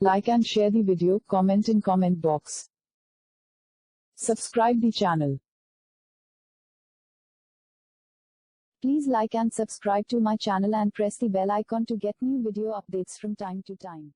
Like and share the video, comment in comment box. Subscribe the channel. Please like and subscribe to my channel and press the bell icon to get new video updates from time to time.